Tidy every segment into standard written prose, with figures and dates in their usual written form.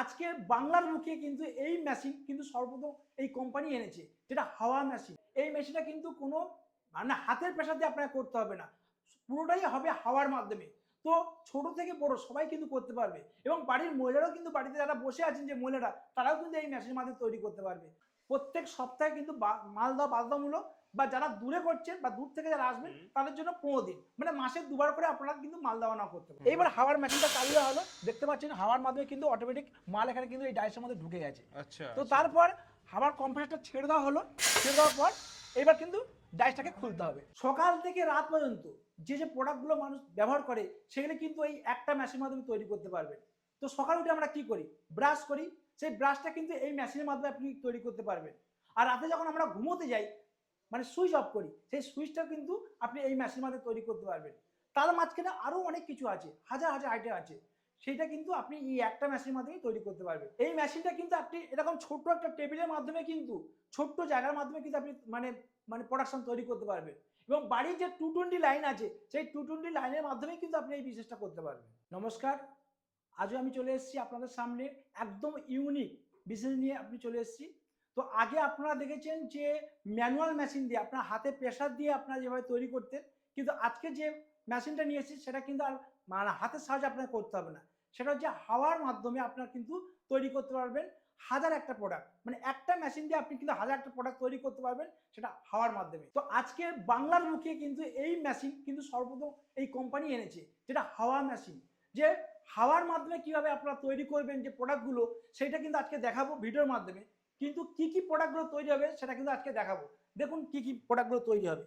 আজকে বাংলার মুখে কিন্তু এই মেশিন কিন্তু সর্বপ্রথম এই কোম্পানি এনেছে, যেটা হাওয়া মেশিন। এই মেশিনটা কিন্তু কোনো মানে হাতের প্রেসার দিয়ে আপনাকে করতে হবে না, পুরোটাই হবে হাওয়ার মাধ্যমে। তো ছোট থেকে বড় সবাই কিন্তু করতে পারবে, এবং বাড়ির মহিলারাও কিন্তু বাড়িতে যারা বসে আছেন যে মহিলারা, তারাও কিন্তু এই মেশিনের মাধ্যমে তৈরি করতে পারবে। প্রত্যেক সপ্তাহে কিন্তু মাল দেওয়া বাধ্যতামূলক, বা যারা দূরে করছেন বা দূর থেকে যারা আসবেন তাদের জন্য 15 দিন, মানে মাসে দুবার করে আপনারা কিন্তু মাল দেওয়া না করতে পারেন। এবার হাওয়ার মেশিনটা চালু দেওয়া হলো, দেখতে পাচ্ছেন হাওয়ার মাধ্যমে কিন্তু অটোমেটিক মাল এখানে কিন্তু এই ডাইসের মধ্যে ঢুকে গেছে। আচ্ছা, তো তারপর হাওয়ার কম্প্রেসারটা ছেড়ে দেওয়া হলো, ছেড়ে দেওয়ার পর এবার কিন্তু ডাইসটাকে খুলতে হবে। সকাল থেকে রাত পর্যন্ত যে যে প্রোডাক্টগুলো মানুষ ব্যবহার করে সেগুলো কিন্তু এই একটা মেশিনের মাধ্যমে তৈরি করতে পারবেন। তো সকালে উঠে আমরা কি করি, ব্রাশ করি, সেই ব্রাশটা কিন্তু এই মেশিনের মাধ্যমে আপনি তৈরি করতে পারবেন। আর রাতে যখন আমরা ঘুমোতে যাই, মানে সুইচ অফ করি, সেই সুইচটা কিন্তু আপনি এই মেশিনের মাধ্যমে তৈরি করতে পারবেন। তার মাঝখানে আরো অনেক কিছু আছে, হাজার হাজার আইটেম আছে, সেটা কিন্তু আপনি এই একটা মেশিনের মাধ্যমে তৈরি করতে পারবেন। এই মেশিনটা কিন্তু আপনি এরকম ছোট্ট একটা টেবিলের মাধ্যমে কিন্তু ছোট্ট জায়গার মাধ্যমে কিন্তু আপনি মানে মানে প্রোডাকশন তৈরি করতে পারবেন, এবং বাড়ির যে 220 লাইন আছে সেই 220 লাইনের মাধ্যমে কিন্তু আপনি এই বিজনেসটা করতে পারবেন। নমস্কার, আজও আমি চলে এসেছি আপনাদের সামনে একদম ইউনিক বিজনেস নিয়ে আপনি চলে এসেছি। তো আগে আপনারা দেখেছেন যে ম্যানুয়াল মেশিন দিয়ে আপনার হাতে প্রেসার দিয়ে আপনারা যেভাবে তৈরি করতেন, কিন্তু আজকে যে মেশিনটা নিয়ে এসেছি সেটা কিন্তু আর মানে হাতের সাহায্যে আপনাকে করতে হবে না, সেটা হচ্ছে হাওয়ার মাধ্যমে আপনার কিন্তু তৈরি করতে পারবেন হাজার একটা প্রোডাক্ট। মানে একটা মেশিন দিয়ে আপনি কিন্তু হাজার একটা প্রোডাক্ট তৈরি করতে পারবেন, সেটা হাওয়ার মাধ্যমে। তো আজকে বাংলার মুখে কিন্তু এই মেশিন কিন্তু সর্বপ্রথম এই কোম্পানি এনেছে, যেটা হাওয়া মেশিন। যে হাওয়ার মাধ্যমে কিভাবে আপনারা তৈরি করবেন যে প্রোডাক্টগুলো, সেটা কিন্তু আজকে দেখাবো ভিডিওর মাধ্যমে। কিন্তু কি কি প্রোডাক্টগুলো তৈরি হবে সেটা কিন্তু আজকে দেখাবো। দেখুন কি কি প্রোডাক্টগুলো তৈরি হবে।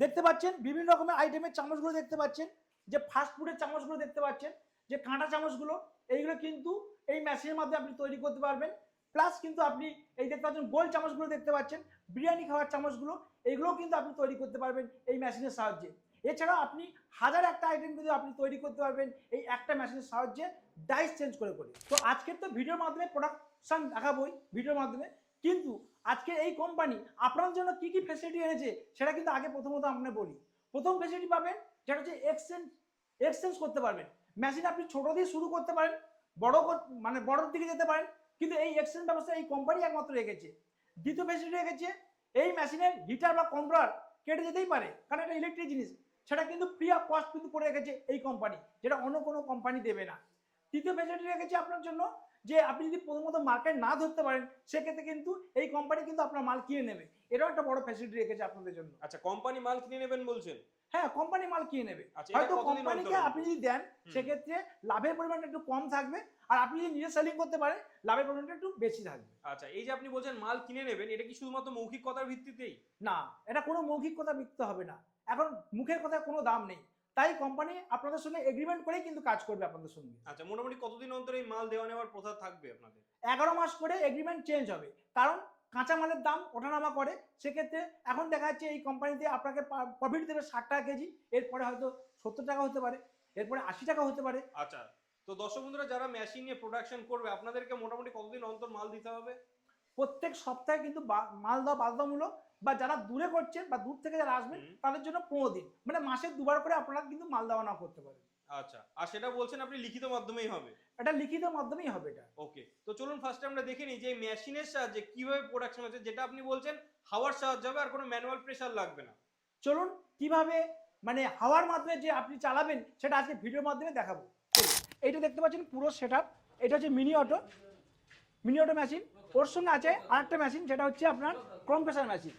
দেখতে পাচ্ছেন বিভিন্ন রকমের আইটেমের চামচগুলো দেখতে পাচ্ছেন, যে ফাস্ট ফুডের চামচগুলো দেখতে পাচ্ছেন, যে কাঁটা চামচগুলো, এইগুলো কিন্তু এই মেশিনের মাধ্যমে আপনি তৈরি করতে পারবেন। প্লাস কিন্তু আপনি এই দেখতে পাচ্ছেন গোল চামচগুলো দেখতে পাচ্ছেন, বিরিয়ানি খাওয়ার চামচগুলো, এইগুলোও কিন্তু আপনি তৈরি করতে পারবেন এই মেশিনের সাহায্যে। এছাড়াও আপনি হাজার একটা আইটেম কিন্তু আপনি তৈরি করতে পারবেন এই একটা মেশিনের সাহায্যে, ডাইস চেঞ্জ করে করে। তো আজকের তো ভিডিওর মাধ্যমে প্রোডাকশন দেখাবোই ভিডিওর মাধ্যমে, কিন্তু আজকে এই কোম্পানি আপনার জন্য কি কি ফ্যাসিলিটি এনেছে সেটা কিন্তু আগে প্রথমত আপনাকে বলি। প্রথম ফ্যাসিলিটি পাবেন যেটা হচ্ছে এক্সচেঞ্জ করতে পারবেন। মেশিন আপনি ছোট দিয়ে শুরু করতে পারেন, বড় মানে বড়র দিকে যেতে পারেন, কিন্তু এই এক্সচেঞ্জ ব্যবস্থা এই কোম্পানি একমাত্র রেখেছে। দ্বিতীয় ফ্যাসিলিটি রেখেছে, এই মেশিনের হিটার বা কন্ট্রোলার কেটে যেতেই পারে, কারণ এটা ইলেকট্রিক জিনিস, সেটা কিন্তু ফ্রি অফ কস্ট কিন্তু করে রেখেছে এই কোম্পানি, যেটা অন্য কোনো কোম্পানি দেবে না। তৃতীয় ফ্যাসিলিটি রেখেছে আপনার জন্য, যে আপনি যদি প্রথমত মার্কেট না ধরতে পারেন সেক্ষেত্রে কিন্তু এই কোম্পানি কিন্তু আপনার মাল কিনে নেবে, এটাও একটা বড় ফ্যাসিলিটি রেখেছে আপনাদের জন্য। আচ্ছা, কোম্পানি মাল কিনে নেবেন বলছেন? হ্যাঁ, কোম্পানি মাল কিনে নেবে। আচ্ছা, হয়তো এটা কতদিন কোম্পানিকে অন্তর আপনি যদি দেন সেক্ষেত্রে লাভের পরিমাণটা একটু কম থাকবে, আর আপনি যদি নিজে সেলিং করতে পারেন লাভের পরিমাণটা একটু বেশি থাকবে। আচ্ছা, এই যে আপনি বলছেন মাল কিনে নেবেন, এটা কি শুধুমাত্র মৌখিক কথার ভিত্তিতেই? না, এটা কোনো মৌখিক কথা বিকতে হবে না, এখন মুখের কথায় কোনো দাম নেই, তাই কোম্পানি আপনাদের সঙ্গে এগ্রিমেন্ট করেই কিন্তু কাজ করবে আপনাদের সঙ্গে। আচ্ছা, মোটামুটি কতদিন অন্তর এই মাল দেওয়া নেওয়ার প্রথা থাকবে আপনাদের? 11 মাস করে এগ্রিমেন্ট চেঞ্জ হবে, কারণ কাঁচামালের দাম ওঠানামা করে। সেক্ষেত্রে এখন দেখা যাচ্ছে এই কোম্পানিতে আপনাকে প্রফিট দেবে 60 টাকা কেজি, এরপরে হয়তো 70 টাকা হতে পারে, এরপরে 80 টাকা হতে পারে। আচ্ছা, তো দর্শক বন্ধুরা যারা মেশিন নিয়ে প্রোডাকশন করবে, আপনাদেরকে মোটামুটি কতদিন অন্তর মাল দিতে হবে? প্রত্যেক সপ্তাহে কিন্তু মাল দেওয়া বাধ্যতামূলক, বা যারা দূরে করছেন বা দূর থেকে যারা আসবেন তাদের জন্য 15 দিন, মানে মাসে দুবার করে আপনারা কিন্তু মাল দেওয়া না করতে পারেন। আচ্ছা, আর সেটা বলছেন আপনি লিখিত মাধ্যমেই হবে? এটা লিখিত মাধ্যমেই হবে এটা। ওকে, তো চলুন ফার্স্টে আমরা দেখে নিই যে এই মেশিনের সাহায্যে কিভাবে প্রোডাকশন হচ্ছে, যেটা আপনি বলছেন হাওয়ার সাহায্যে হবে আর কোনো ম্যানুয়াল প্রেসার লাগবে না। চলুন কিভাবে মানে হাওয়ার মাধ্যমে যে আপনি চালাবেন সেটা আজকে ভিডিওর মাধ্যমে দেখাবো। এইটা দেখতে পাচ্ছেন পুরো সেটআপ, এটা হচ্ছে মিনি অটো মেশিন। ওর সঙ্গে আছে আরেকটা মেশিন, যেটা হচ্ছে আপনার কম্প্রেসার মেশিন।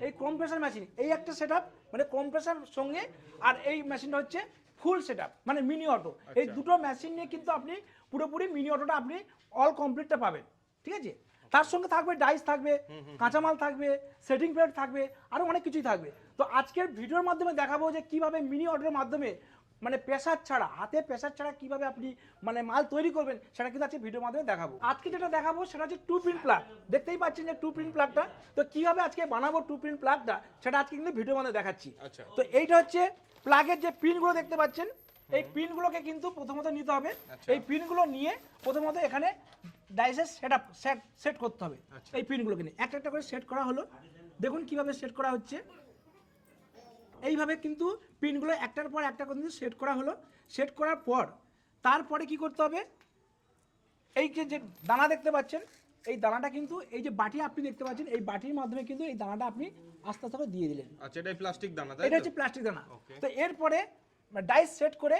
এই কম্প্রেসার মেশিন এই একটা সেটআপ, মানে কম্প্রেসার সঙ্গে, আর এই মেশিনটা হচ্ছে ফুল সেটআপ মানে মিনি অটো। এই দুটো মেশিন নিয়ে কিন্তু আপনি পুরোপুরি মিনি অটোটা আপনি অল কমপ্লিটটা পাবেন, ঠিক আছে? তার সঙ্গে থাকবে ডাইস থাকবে, কাঁচামাল থাকবে, সেটিং প্লেট থাকবে, আরো অনেক কিছুই থাকবে। তো আজকের ভিডিওর মাধ্যমে দেখাবো যে কিভাবে মিনি অটোর মাধ্যমে মানে প্রেসার ছাড়া, হাতে প্রেসার ছাড়া কিভাবে আপনি মানে মাল তৈরি করবেন, সেটা কিন্তু আজকে ভিডিওর মাধ্যমে দেখাবো। আজকে যেটা দেখাবো সেটা হচ্ছে 2 পিন প্লাগ। দেখতেই পাচ্ছেন যে 2 পিন প্লাগটা, তো কিভাবে আজকে বানাবো 2 পিন প্লাগটা সেটা আজকে কিন্তু ভিডিওর মাধ্যমে দেখাচ্ছি। আচ্ছা, তো এইটা হচ্ছে প্লাগের যে পিনগুলো দেখতে পাচ্ছেন, এই পিনগুলোকে কিন্তু প্রথমত নিতে হবে। এই পিনগুলো নিয়ে প্রথমত এখানে ডাইসের সেট করতে হবে। এই পিনগুলোকে নিয়ে একটা একটা করে সেট করা হলো, দেখুন কিভাবে সেট করা হচ্ছে। এইভাবে কিন্তু পিনগুলো একটার পর একটা করে সেট করা হলো। সেট করার পর তারপরে কি করতে হবে, এই যে দানা দেখতে পাচ্ছেন, এই দানাটা কিন্তু এই যে বাটি আপনি দেখতে পাচ্ছেন, এই বাটির মাধ্যমে কিন্তু এই দানাটা আপনি আস্তে আস্তে করে দিয়ে দিলেন। আচ্ছা, এটাই প্লাস্টিক দানা, তাই এটা তো? হচ্ছে প্লাস্টিক দানা। Okay. তো এরপরে ডাইস সেট করে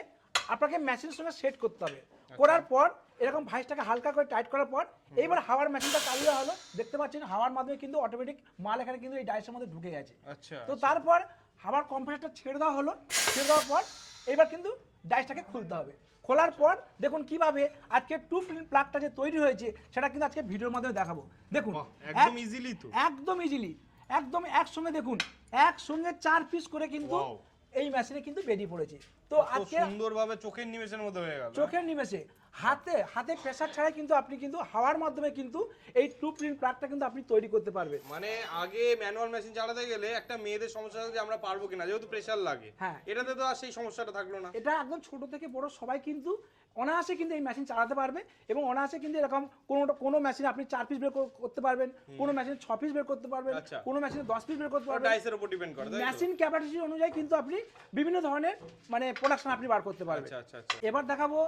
আপনাকে মেশিনের সঙ্গে সেট করতে হবে। করার পর এরকম ভাইসটাকে হালকা করে টাইট করার পর এইবার হাওয়ার মেশিনটা চালু দেওয়া হলো। দেখতে পাচ্ছেন হাওয়ার মাধ্যমে কিন্তু অটোমেটিক মাল এখানে কিন্তু এই ডাইসের মধ্যে ঢুকে গেছে। আচ্ছা, তো তারপর হাওয়ার কম্প্রেসারটা ছেড়ে দেওয়া হলো। ছেড়ে দেওয়ার পর এবার কিন্তু ডাইসটাকে খুলতে হবে। খোলার পর দেখুন কিভাবে আজকে টু পিন প্লাগটা যে তৈরি হয়েছে সেটা কিন্তু আজকে ভিডিওর মাধ্যমে দেখাবো। দেখুন বাহ, একদম ইজিলি তো। একদম ইজিলি, একদম একসঙ্গে দেখুন একসঙ্গে 4 পিস করে কিন্তু Wow. এই মেশিনে কিন্তু বেরিয়ে পড়েছে। তো কত আজকে সুন্দরভাবে চোখের নিমেষের মধ্যে হয়ে গেল। চোখের নিমেষে হাতে প্রেসার ছাড়াই কিন্তু আপনি কিন্তু হাওয়ার মাধ্যমে কিন্তু এই টু প্রিন্ট প্লাগটা কিন্তু আপনি তৈরি করতে পারবেন। মানে আগে ম্যানুয়াল মেশিন চালাতে গেলে একটা মেয়েদের সমস্যা হচ্ছে যে আমরা পারবো কিনা, যেহেতু প্রেসার লাগে। হ্যাঁ। এটাতে তো আর সেই সমস্যাটা থাকলো না। এটা একদম ছোট থেকে বড় সবাই কিন্তু অনায়াসে কিন্তু এই মেশিন চালাতে পারবে এবং অনায়াসে কিন্তু এরকম কোনো মেশিনে আপনি 4 পিস বের করতে পারবেন, কোনো মেশিনে 6 পিস বের করতে পারবেন, আচ্ছা। কোনো মেশিনে 10 পিস বের করতে পারবেন। ডাইসের উপর ডিপেন্ড করে, তাই তো? মেশিন ক্যাপাসিটি অনুযায়ী কিন্তু আপনি বিভিন্ন ধরনের মানে প্রোডাকশন আপনি বার করতে পারবেন। আচ্ছা আচ্ছা আচ্ছা। এবার দেখাবো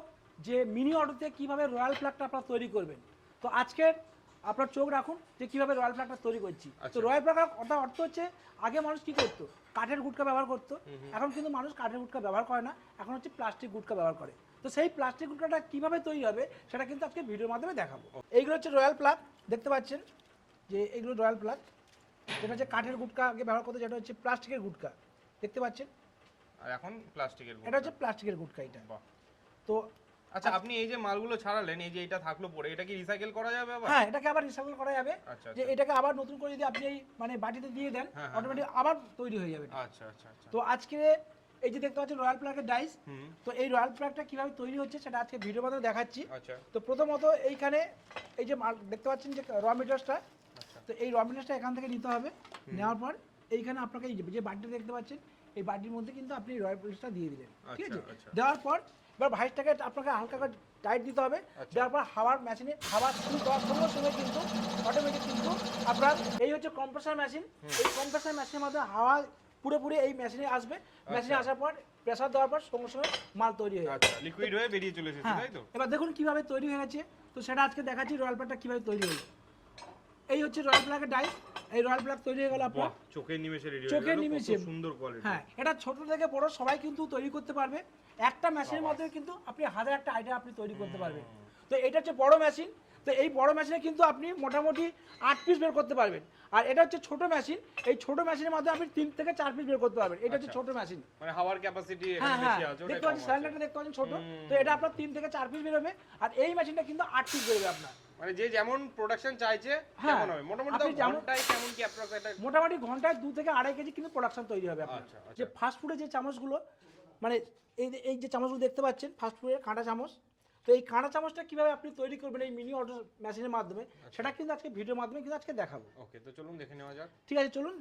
যে মিনি অটোতে কিভাবে রয়্যাল প্লাগটা আপনারা তৈরি করবেন। তো আজকের আপনার চোখ রাখুন যে কিভাবে রয়্যাল প্লাগটা তৈরি করছি। তো আচ্ছা। রয়্যাল প্লাগের অর্থ হচ্ছে আগে মানুষ কি করতো, কাঠের গুটকা ব্যবহার করতো। এখন কিন্তু মানুষ কাঠের গুটকা ব্যবহার করে না, এখন হচ্ছে প্লাস্টিক গুটকা ব্যবহার করে। তো সেই প্লাস্টিক গুটকাটা কিভাবে তৈরি হবে সেটা কিন্তু আজকে ভিডিওর মাধ্যমে দেখাবো। এইগুলো হচ্ছে রয়্যাল প্লাগ, দেখতে পাচ্ছেন যে এইগুলো রয়্যাল প্লাগ। যেটা হচ্ছে কাঠের গুটকা আগে ব্যবহার করতো, যেটা হচ্ছে প্লাস্টিকের গুটকা, দেখতে পাচ্ছেন। আর এখন প্লাস্টিকের। এটা হচ্ছে প্লাস্টিকের গুটকা এটা। বাহ। তো আচ্ছা, আপনি এই যে মালগুলো ছাড়ালেন, এই যে এটা থাকলো পড়ে, এটা কি রিসাইকেল করা যাবে আবার? হ্যাঁ, এটাকে আবার রিসাইকেল করা যাবে। আচ্ছা, যে এটাকে আবার নতুন করে যদি আপনি এই মানে বাটিতে দিয়ে দেন, হ্যাঁ, হ্যাঁ, অটোমেটিক আবার তৈরি হয়ে যাবে এটা। আচ্ছা আচ্ছা আচ্ছা। তো আজকে এই যে দেখতে পাচ্ছেন রয়্যাল প্লাগের ডাইস। হুম। তো এই রয়্যাল প্লাগটা কিভাবে তৈরি হচ্ছে সেটা আজকে ভিডিওর মাধ্যমে দেখাচ্ছি। আচ্ছা তো প্রথমত এইখানে এই যে মাল দেখতে পাচ্ছেন যে র মেটেরিয়ালসটা, আচ্ছা। তো এই র মেটেরিয়ালসটা এখান থেকে নিতে হবে। নেওয়ার পর এইখানে আপনাকে এই যে বাটিটা দেখতে পাচ্ছেন, এই বাটির মধ্যে কিন্তু আপনি রয়্যাল প্লাগটা দিয়ে দিলেন, ঠিক আছে। আচ্ছা। দেওয়ার পর এবার ভাইসটাকে আপনাকে হালকা করে টাইট দিতে হবে। আচ্ছা। দেওয়ার পর হাওয়ার মেশিনে হাওয়া শুরু দেওয়ার সঙ্গে সঙ্গে কিন্তু অটোমেটিক কিন্তু আপনার এই হচ্ছে কম্প্রেসার মেশিন। এই কম্প্রেসার মেশিনের মধ্যে হাওয়া পুরোপুরি এই মেশিনে আসবে। মেশিনে আসার পর প্রেসার দেওয়ার পর সঙ্গে সঙ্গে মাল তৈরি হয়ে যাবে। আচ্ছা, লিকুইড হয়ে বেরিয়ে চলে এসেছে, হ্যাঁ, তাই তো? এবার দেখুন কিভাবে তৈরি হয়ে গেছে। তো সেটা আজকে দেখাচ্ছি রয়্যাল প্লাগটা কিভাবে তৈরি হলো। এই হচ্ছে রয়্যাল প্লাগের ডাইস। এই রয়্যাল প্লাগ তৈরি হয়ে গেল আপনার বাহ, চোখের নিমেষে রেডি হয়ে চোখের গেল। নিমেষে। কত সুন্দর কোয়ালিটি। হ্যাঁ, এটা ছোট থেকে বড় সবাই কিন্তু তৈরি করতে পারবে। একটা মেশিনের মধ্যে কিন্তু আপনি হাজার একটা আইটেম আপনি তৈরি করতে পারবেন। তো এটা হচ্ছে বড় মেশিন। তো এই বড় মেশিনে কিন্তু আপনি মোটামুটি 8 পিস বের করতে পারবেন। আর এটা হচ্ছে ছোট মেশিন। এই ছোট মেশিনের মধ্যে আপনি 3 থেকে 4 পিস বের করতে পারবেন। এটা হচ্ছে আচ্ছা। ছোট মেশিন। মানে হাওয়ার ক্যাপাসিটি হ্যাঁ এখানে হ্যাঁ, বেশি আছে, ওটা দেখতে কম পাচ্ছেন আছে। সিলিন্ডারটা দেখতে পাচ্ছেন ছোট। তো এটা আপনার 3 থেকে 4 পিস বের হবে। আর এই মেশিনটা কিন্তু 8 পিস বেরোবে আপনার। মানে যে যেমন প্রোডাকশন চাইছে হ্যাঁ, তেমন হবে। মোটামুটি আপনি তাও যেমন- ঘন্টায় কেমন কি অ্যাপ্রক্স একটা? মোটামুটি ঘন্টায় 2 থেকে 2.5 কেজি কিন্তু প্রোডাকশন তৈরি হবে আপনার। আচ্ছা, আচ্ছা। যে ফাস্ট ফুডের যে চামচগুলো মানে এই যে চামচগুলো দেখতে পাচ্ছেন ফাস্ট ফুডের কাঁটা চামচ। তো এই কাঁটা চামচটা কিভাবে আপনি তৈরি করবেন এই মিনি অটো মেশিনের মাধ্যমে সেটা কিন্তু আজকে ভিডিওর মাধ্যমে কিন্তু আজকে দেখাবো। ওকে, তো চলুন দেখে নেওয়া যাক। ঠিক আছে, চলুন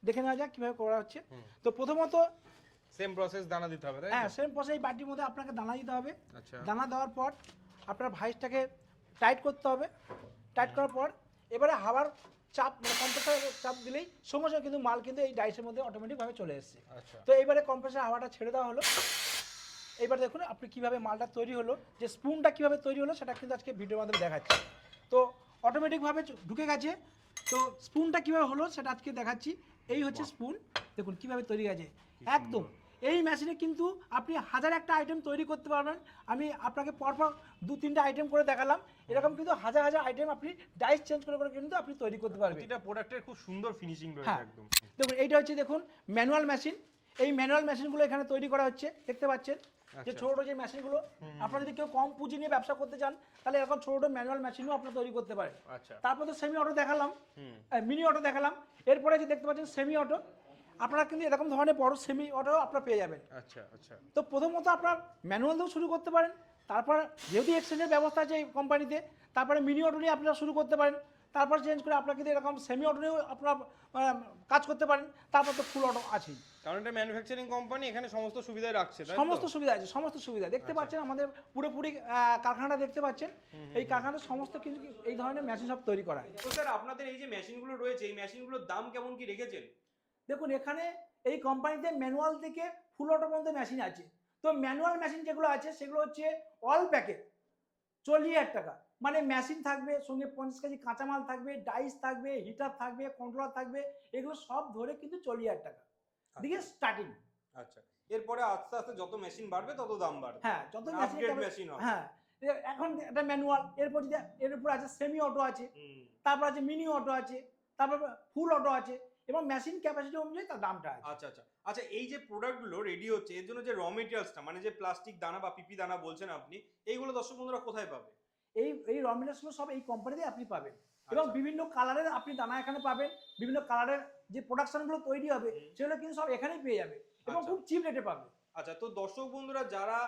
দেখে নেওয়া যাক কিভাবে করা হচ্ছে। তো প্রথমত সেম প্রসেস, দানা দিতে হবে, তাই হ্যাঁ, তো? Same process. এই বাটির মধ্যে আপনাকে দানা দিতে হবে। আচ্ছা। দানা দেওয়ার পর আপনার ভাইসটাকে টাইট করতে হবে। টাইট করার পর এবারে হাওয়ার চাপ মানে কম্প্রেসার চাপ দিলেই সঙ্গে সঙ্গে কিন্তু মাল কিন্তু এই ডাইসের মধ্যে অটোমেটিকভাবে চলে এসেছে। আচ্ছা। তো এইবারে কম্প্রেসার হাওয়াটা ছেড়ে দেওয়া হলো। এইবার দেখুন আপনি কিভাবে মালটা তৈরি হলো, যে স্পুনটা কিভাবে তৈরি হলো সেটা কিন্তু আজকে ভিডিওর মাধ্যমে দেখাচ্ছি। তো অটোমেটিকভাবে ঢুকে গেছে। তো স্পুনটা কিভাবে হলো সেটা আজকে দেখাচ্ছি। এই হচ্ছে স্পুন, দেখুন কিভাবে তৈরি গেছে একদম। এই মেশিনে কিন্তু আপনি হাজার একটা আইটেম তৈরি করতে পারবেন। আমি আপনাকে পরপর 2-3টা আইটেম করে দেখালাম। এরকম কিন্তু হাজার হাজার আইটেম আপনি ডাইস চেঞ্জ করে করে কিন্তু আপনি তৈরি করতে পারবেন। প্রতিটা প্রোডাক্টের খুব সুন্দর ফিনিশিং রয়েছে হ্যাঁ, একদম। দেখুন এইটা হচ্ছে দেখুন ম্যানুয়াল মেশিন। এই ম্যানুয়াল মেশিনগুলো এখানে তৈরি করা হচ্ছে, দেখতে পাচ্ছেন যে আচ্ছা। ছোট ছোট যে মেশিনগুলো। আপনারা যদি কেউ কম পুঁজি নিয়ে ব্যবসা করতে চান তাহলে এরকম ছোট ছোট ম্যানুয়াল মেশিনও আপনারা তৈরি করতে পারেন। আচ্ছা। তারপর তো সেমি অটো দেখালাম, হুম। মিনি অটো দেখালাম। এরপরে যে দেখতে পাচ্ছেন সেমি অটো। আপনারা কিন্তু এরকম ধরনের বড় সেমি অটো আপনারা পেয়ে যাবেন। আচ্ছা আচ্ছা। তো প্রথমত আপনার ম্যানুয়াল দিয়েও শুরু করতে পারেন। তারপর যেহেতু এক্সচেঞ্জের ব্যবস্থা আছে এই কোম্পানিতে, তারপরে মিনি অটো নিয়ে আপনারা শুরু করতে পারেন। তারপর চেঞ্জ করে আপনারা কিন্তু এরকম সেমি অটো নিয়েও আপনারা কাজ করতে পারেন। তারপর তো ফুল অটো আছেই। কারণ এটা ম্যানুফ্যাকচারিং কোম্পানি, এখানে সমস্ত সুবিধাই রাখছে, তাই তো? সমস্ত সুবিধা আছে, সমস্ত সুবিধা দেখতে পাচ্ছেন। আমাদের পুরোপুরি কারখানাটা দেখতে পাচ্ছেন। এই কারখানার সমস্ত কিছু এই ধরনের মেশিন সব তৈরি করা হয়। তো স্যার, আপনাদের এই যে মেশিনগুলো রয়েছে, এই মেশিনগুলোর দাম কেমন কি রেখেছেন? দেখুন এখানে এই কোম্পানিতে ম্যানুয়াল থেকে ফুল অটো পর্যন্ত মেশিন আছে। তো ম্যানুয়াল মেশিন যেগুলো আছে সেগুলো হচ্ছে অল প্যাকেট 40,000 টাকা। মানে মেশিন থাকবে, সঙ্গে 50 কেজি কাঁচামাল থাকবে, ডাইস থাকবে, হিটার থাকবে, কন্ট্রোলার থাকবে, এগুলো সব ধরে কিন্তু 40,000 টাকা দিকে স্টার্টিং। আচ্ছা, এরপরে আস্তে আস্তে যত মেশিন বাড়বে তত দাম বাড়বে। হ্যাঁ, যত আপগ্রেড মেশিন হবে। হ্যাঁ, এখন এটা ম্যানুয়াল, এরপর যদি এর উপর আছে সেমি অটো আছে, হুম। তারপর আছে মিনি অটো আছে, তারপর ফুল অটো আছে, এবং মেশিন ক্যাপাসিটি অনুযায়ী তার দামটা আছে। আচ্ছা আচ্ছা আচ্ছা, এই যে প্রোডাক্টগুলো রেডি হচ্ছে এর জন্য যে র মেটেরিয়ালসটা মানে যে প্লাস্টিক দানা বা পিপি দানা বলছেন আপনি, এইগুলো দর্শক বন্ধুরা কোথায় পাবে? এই র মেটেরিয়ালসগুলো সব এই কোম্পানিতে আপনি পাবেন, এবং আচ্ছা। বিভিন্ন কালারের আপনি দানা এখানে পাবেন, বিভিন্ন কালারের যে প্রোডাকশনগুলো তৈরি হবে সেগুলো কিন্তু সব এখানেই পেয়ে যাবে, এবং আচ্ছা। খুব চিপ রেটে পাবে। আচ্ছা, তো দর্শক বন্ধুরা যারা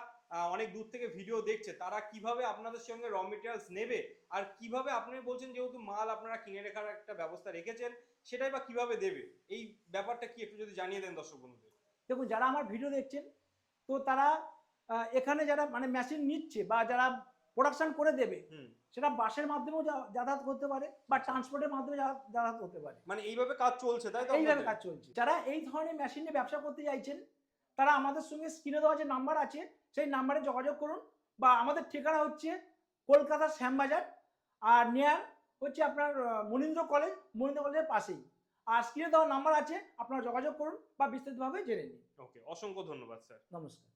অনেক দূর থেকে ভিডিও দেখছে তারা কিভাবে আপনাদের সঙ্গে র মেটেরিয়ালস নেবে, আর কিভাবে আপনি বলছেন যেহেতু মাল আপনারা কিনে রাখার একটা ব্যবস্থা রেখেছেন, সেটাই বা কিভাবে দেবে, এই ব্যাপারটা কি একটু যদি জানিয়ে দেন দর্শক বন্ধুদের। দেখুন, যারা আমার ভিডিও দেখছেন, তো তারা এখানে যারা মানে মেশিন নিচ্ছে বা যারা প্রোডাকশন করে দেবে, হুম। সেটা বাসের মাধ্যমেও যাতায়াত করতে পারে বা ট্রান্সপোর্টের মাধ্যমে যাতায়াত করতে পারে। মানে এইভাবে কাজ চলছে তাই তো এইভাবে আপনাদের? কাজ চলছে। যারা এই ধরনের মেশিন নিয়ে ব্যবসা করতে চাইছেন, তারা আমাদের সঙ্গে স্ক্রিনে দেওয়া যে নাম্বার আছে সেই নাম্বারে যোগাযোগ করুন, বা আমাদের ঠিকানা হচ্ছে কলকাতার শ্যামবাজার, আর নিয়ার হচ্ছে আপনার মনীন্দ্র কলেজের পাশেই। আর স্ক্রিনে দেওয়া নাম্বার আছে, আপনারা যোগাযোগ করুন বা বিস্তারিতভাবে জেনে নিন। ওকে, অসংখ্য ধন্যবাদ স্যার। নমস্কার।